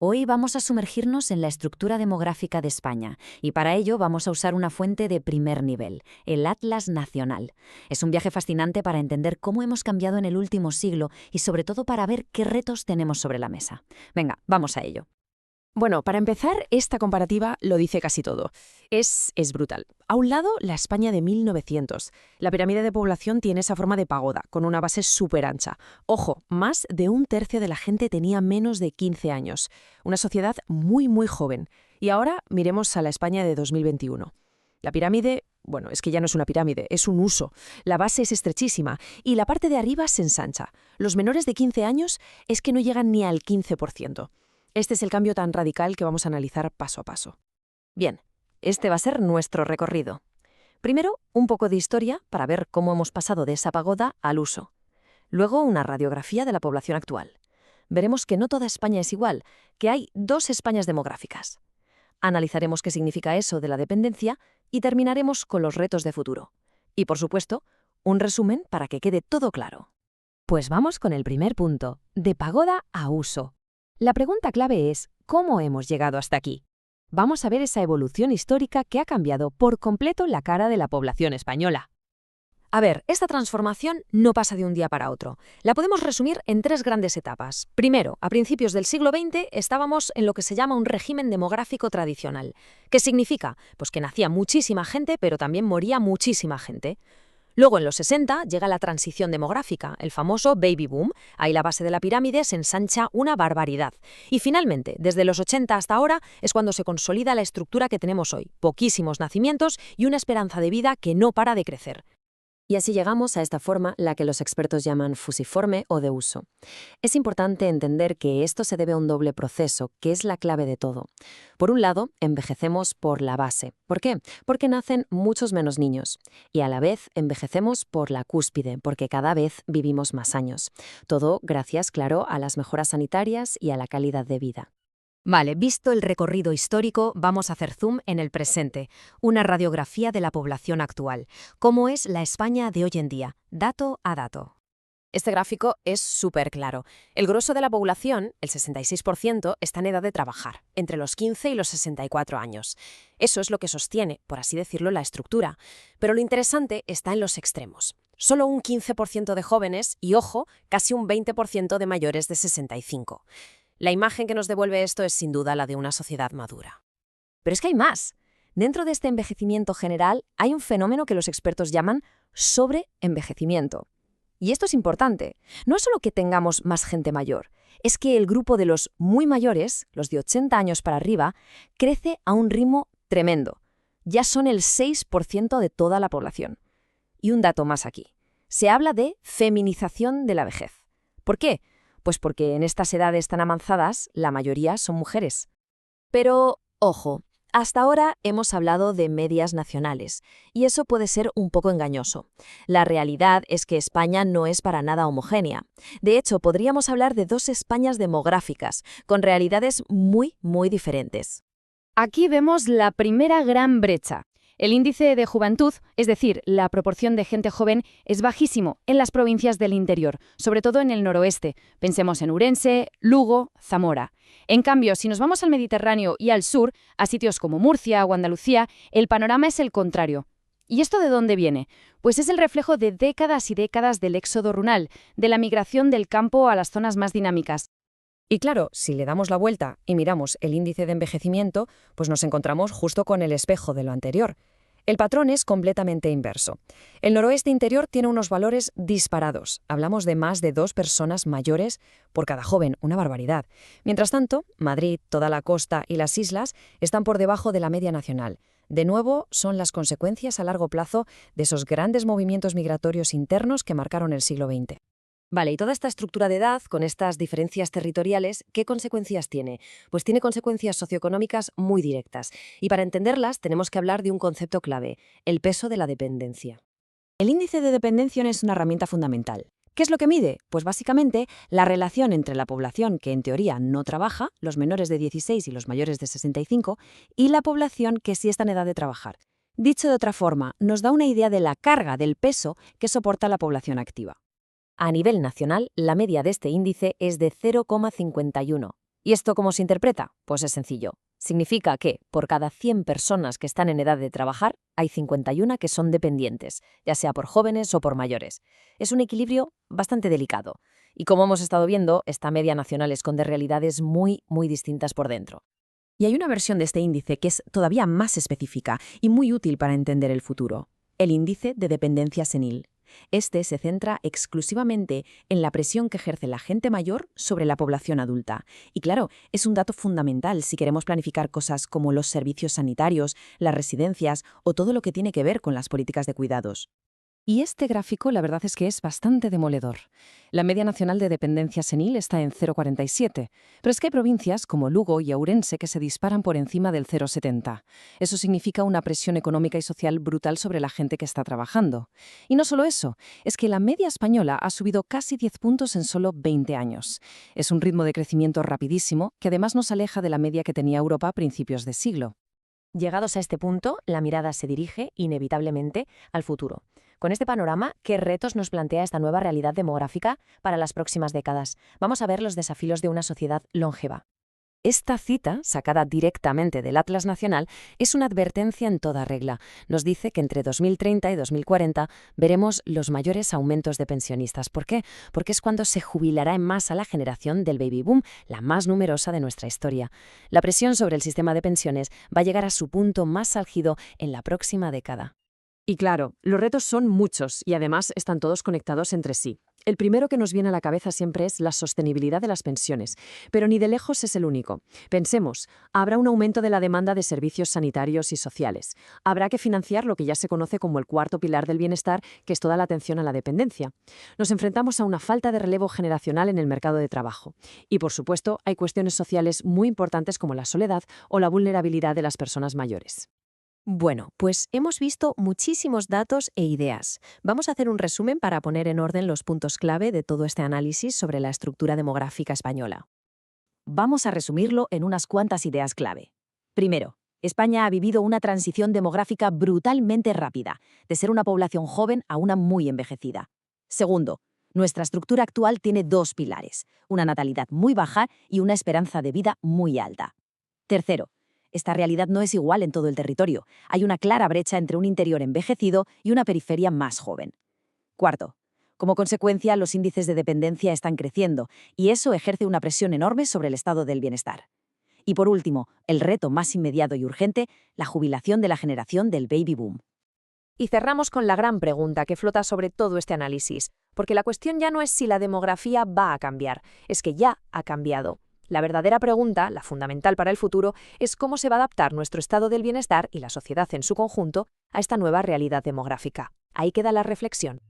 Hoy vamos a sumergirnos en la estructura demográfica de España y para ello vamos a usar una fuente de primer nivel, el Atlas Nacional. Es un viaje fascinante para entender cómo hemos cambiado en el último siglo y sobre todo para ver qué retos tenemos sobre la mesa. Venga, vamos a ello. Bueno, para empezar, esta comparativa lo dice casi todo. Es brutal. A un lado, la España de 1900. La pirámide de población tiene esa forma de pagoda, con una base súper ancha. Ojo, más de un tercio de la gente tenía menos de 15 años. Una sociedad muy, muy joven. Y ahora miremos a la España de 2021. La pirámide, bueno, es que ya no es una pirámide, es un uso. La base es estrechísima y la parte de arriba se ensancha. Los menores de 15 años es que no llegan ni al 15%. Este es el cambio tan radical que vamos a analizar paso a paso. Bien, este va a ser nuestro recorrido. Primero, un poco de historia para ver cómo hemos pasado de esa pagoda al uso. Luego, una radiografía de la población actual. Veremos que no toda España es igual, que hay dos Españas demográficas. Analizaremos qué significa eso de la dependencia y terminaremos con los retos de futuro. Y, por supuesto, un resumen para que quede todo claro. Pues vamos con el primer punto, de pagoda a uso. La pregunta clave es, ¿cómo hemos llegado hasta aquí? Vamos a ver esa evolución histórica que ha cambiado por completo la cara de la población española. A ver, esta transformación no pasa de un día para otro. La podemos resumir en tres grandes etapas. Primero, a principios del siglo XX estábamos en lo que se llama un régimen demográfico tradicional. ¿Qué significa? Pues que nacía muchísima gente, pero también moría muchísima gente. Luego, en los 60, llega la transición demográfica, el famoso baby boom. Ahí la base de la pirámide se ensancha una barbaridad. Y finalmente, desde los 80 hasta ahora, es cuando se consolida la estructura que tenemos hoy. Poquísimos nacimientos y una esperanza de vida que no para de crecer. Y así llegamos a esta forma, la que los expertos llaman fusiforme o de uso. Es importante entender que esto se debe a un doble proceso, que es la clave de todo. Por un lado, envejecemos por la base. ¿Por qué? Porque nacen muchos menos niños. Y a la vez, envejecemos por la cúspide, porque cada vez vivimos más años. Todo gracias, claro, a las mejoras sanitarias y a la calidad de vida. Vale, visto el recorrido histórico, vamos a hacer zoom en el presente, una radiografía de la población actual. ¿Cómo es la España de hoy en día? Dato a dato. Este gráfico es súper claro. El grosso de la población, el 66%, está en edad de trabajar, entre los 15 y los 64 años. Eso es lo que sostiene, por así decirlo, la estructura. Pero lo interesante está en los extremos. Solo un 15% de jóvenes y, ojo, casi un 20% de mayores de 65. La imagen que nos devuelve esto es sin duda la de una sociedad madura. Pero es que hay más. Dentro de este envejecimiento general hay un fenómeno que los expertos llaman sobreenvejecimiento. Y esto es importante. No es solo que tengamos más gente mayor, es que el grupo de los muy mayores, los de 80 años para arriba, crece a un ritmo tremendo. Ya son el 6% de toda la población. Y un dato más aquí. Se habla de feminización de la vejez. ¿Por qué? Pues porque en estas edades tan avanzadas la mayoría son mujeres. Pero, ojo, hasta ahora hemos hablado de medias nacionales, y eso puede ser un poco engañoso. La realidad es que España no es para nada homogénea. De hecho, podríamos hablar de dos Españas demográficas, con realidades muy, muy diferentes. Aquí vemos la primera gran brecha. El índice de juventud, es decir, la proporción de gente joven, es bajísimo en las provincias del interior, sobre todo en el noroeste. Pensemos en Ourense, Lugo, Zamora. En cambio, si nos vamos al Mediterráneo y al sur, a sitios como Murcia o Andalucía, el panorama es el contrario. ¿Y esto de dónde viene? Pues es el reflejo de décadas y décadas del éxodo rural, de la migración del campo a las zonas más dinámicas. Y claro, si le damos la vuelta y miramos el índice de envejecimiento, pues nos encontramos justo con el espejo de lo anterior. El patrón es completamente inverso. El noroeste interior tiene unos valores disparados. Hablamos de más de 2 personas mayores por cada joven, una barbaridad. Mientras tanto, Madrid, toda la costa y las islas están por debajo de la media nacional. De nuevo, son las consecuencias a largo plazo de esos grandes movimientos migratorios internos que marcaron el siglo XX. Vale, y toda esta estructura de edad, con estas diferencias territoriales, ¿qué consecuencias tiene? Pues tiene consecuencias socioeconómicas muy directas. Y para entenderlas tenemos que hablar de un concepto clave, el peso de la dependencia. El índice de dependencia es una herramienta fundamental. ¿Qué es lo que mide? Pues básicamente la relación entre la población que en teoría no trabaja, los menores de 16 y los mayores de 65, y la población que sí está en edad de trabajar. Dicho de otra forma, nos da una idea de la carga, del peso que soporta la población activa. A nivel nacional, la media de este índice es de 0,51. ¿Y esto cómo se interpreta? Pues es sencillo. Significa que por cada 100 personas que están en edad de trabajar, hay 51 que son dependientes, ya sea por jóvenes o por mayores. Es un equilibrio bastante delicado. Y como hemos estado viendo, esta media nacional esconde realidades muy distintas por dentro. Y hay una versión de este índice que es todavía más específica y muy útil para entender el futuro: el índice de dependencia senil. Este se centra exclusivamente en la presión que ejerce la gente mayor sobre la población adulta. Y claro, es un dato fundamental si queremos planificar cosas como los servicios sanitarios, las residencias o todo lo que tiene que ver con las políticas de cuidados. Y este gráfico la verdad es que es bastante demoledor. La media nacional de dependencia senil está en 0,47, pero es que hay provincias como Lugo y Ourense que se disparan por encima del 0,70. Eso significa una presión económica y social brutal sobre la gente que está trabajando. Y no solo eso, es que la media española ha subido casi 10 puntos en solo 20 años. Es un ritmo de crecimiento rapidísimo que además nos aleja de la media que tenía Europa a principios de siglo. Llegados a este punto, la mirada se dirige, inevitablemente, al futuro. Con este panorama, ¿qué retos nos plantea esta nueva realidad demográfica para las próximas décadas? Vamos a ver los desafíos de una sociedad longeva. Esta cita, sacada directamente del Atlas Nacional, es una advertencia en toda regla. Nos dice que entre 2030 y 2040 veremos los mayores aumentos de pensionistas. ¿Por qué? Porque es cuando se jubilará en masa la generación del baby boom, la más numerosa de nuestra historia. La presión sobre el sistema de pensiones va a llegar a su punto más álgido en la próxima década. Y claro, los retos son muchos y además están todos conectados entre sí. El primero que nos viene a la cabeza siempre es la sostenibilidad de las pensiones, pero ni de lejos es el único. Pensemos, habrá un aumento de la demanda de servicios sanitarios y sociales. Habrá que financiar lo que ya se conoce como el cuarto pilar del bienestar, que es toda la atención a la dependencia. Nos enfrentamos a una falta de relevo generacional en el mercado de trabajo. Y, por supuesto, hay cuestiones sociales muy importantes como la soledad o la vulnerabilidad de las personas mayores. Bueno, pues hemos visto muchísimos datos e ideas. Vamos a hacer un resumen para poner en orden los puntos clave de todo este análisis sobre la estructura demográfica española. Vamos a resumirlo en unas cuantas ideas clave. Primero, España ha vivido una transición demográfica brutalmente rápida, de ser una población joven a una muy envejecida. Segundo, nuestra estructura actual tiene dos pilares: una natalidad muy baja y una esperanza de vida muy alta. Tercero, esta realidad no es igual en todo el territorio. Hay una clara brecha entre un interior envejecido y una periferia más joven. Cuarto, como consecuencia, los índices de dependencia están creciendo y eso ejerce una presión enorme sobre el estado del bienestar. Y por último, el reto más inmediato y urgente, la jubilación de la generación del baby boom. Y cerramos con la gran pregunta que flota sobre todo este análisis, porque la cuestión ya no es si la demografía va a cambiar, es que ya ha cambiado. La verdadera pregunta, la fundamental para el futuro, es cómo se va a adaptar nuestro estado del bienestar y la sociedad en su conjunto a esta nueva realidad demográfica. Ahí queda la reflexión.